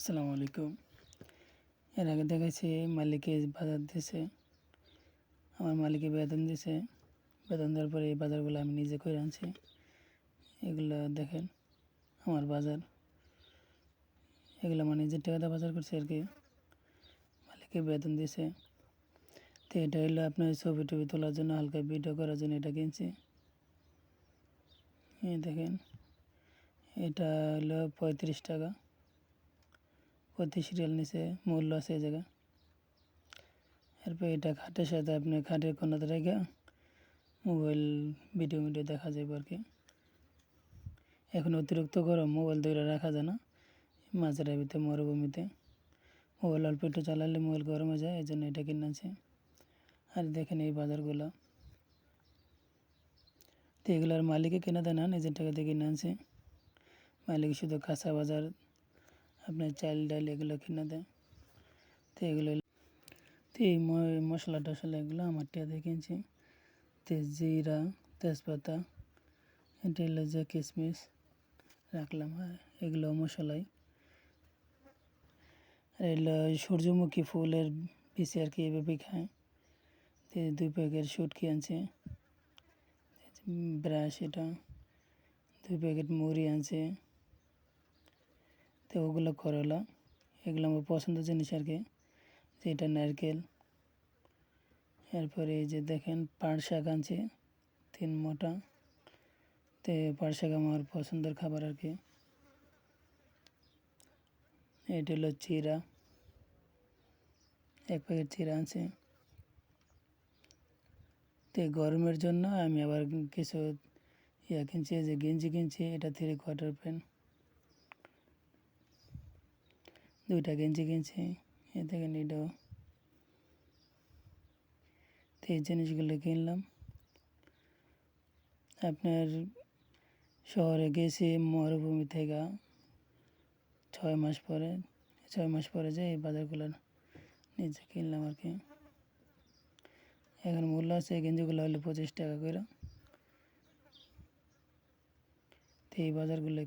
আসসালামু আলাইকুম। এর আগে দেখাইছি মালিকে বাজার দিছে, আমার মালিকে বেতন দিছে। বেতন দেওয়ার পরে এই বাজারগুলো আমি নিজে করে আনছি। এগুলো দেখেন আমার বাজার, এগুলো আমার নিজের টাকাতে বাজার করছি আর কি। মালিকে বেতন দিছে। তো এটা হলো আপনার ছবি টবি তোলার জন্য, হালকা ভিডিও করার জন্য এটা কিনছি। এই দেখেন, এটা হলো 35 টাকা, 35 রিয়াল নিচে মূল্য আছে এই জায়গায়। এরপর এটা খাটের সাথে আপনি খাটের কোনাতে রেখে মোবাইল ভিডিও দেখা যাবে আর কি। এখন অতিরিক্ত গরম, মোবাইল ধরে রাখা যায় না মাঝের ভিতরে মরুভূমিতে। মোবাইল অল্প একটু চালালে মোবাইল গরম হয়ে যায়, এই জন্য এটা কিনে আনছি। আর দেখেন এই বাজারগুলো, তো এগুলোর মালিকে কিনে দেয় না, নিজের টাকা দিয়ে কিনে আনছি। মালিক শুধু কাঁচা বাজার, আপনার চাল ডাল এগুলো কিনে দেয়। তো এগুলো, তো এই মশলা টশলা এগুলো আমার টাকা দিয়ে কিনছি। জিরা, তেজপাতা, এটা হলো যে কিশমিশ রাখলাম, এগুলো মশলাই। আর এগুলো সূর্যমুখী ফুলের পিসি আর কি, এভাবেই খায়। তো 2 প্যাকেট শুটকি আনছে, ব্রাশ, এটা 2 প্যাকেট মুড়ি আনছে। তো ওগুলো করলা, এগুলো আমার পছন্দের জিনিস আর কি। যেটা নারকেল। এরপরে এই যে দেখেন পাট শাক আনছে 3 মোটা। তো পাট শাক আমার পছন্দের খাবার আর কি। এটা হলো চিরা, 1 প্যাকেট চিরা আনছে। তো গরমের জন্য আমি আবার কিছু কিনছি, যে গেঞ্জি কিনছি, এটা 3/4 প্যান্ট, 2টা গেঞ্জি কিনছি। এ দেখেন এটাও। তো এই জিনিসগুলো কিনলাম। আপনার শহরে গেছি মরুভূমি থেকে 6 মাস পরে যে এই বাজারগুলো নিজে কিনলাম আর কি। এখন মূল্য আছে এই গেঞ্জিগুলো হলো 25 টাকা করে। তো এই বাজারগুলো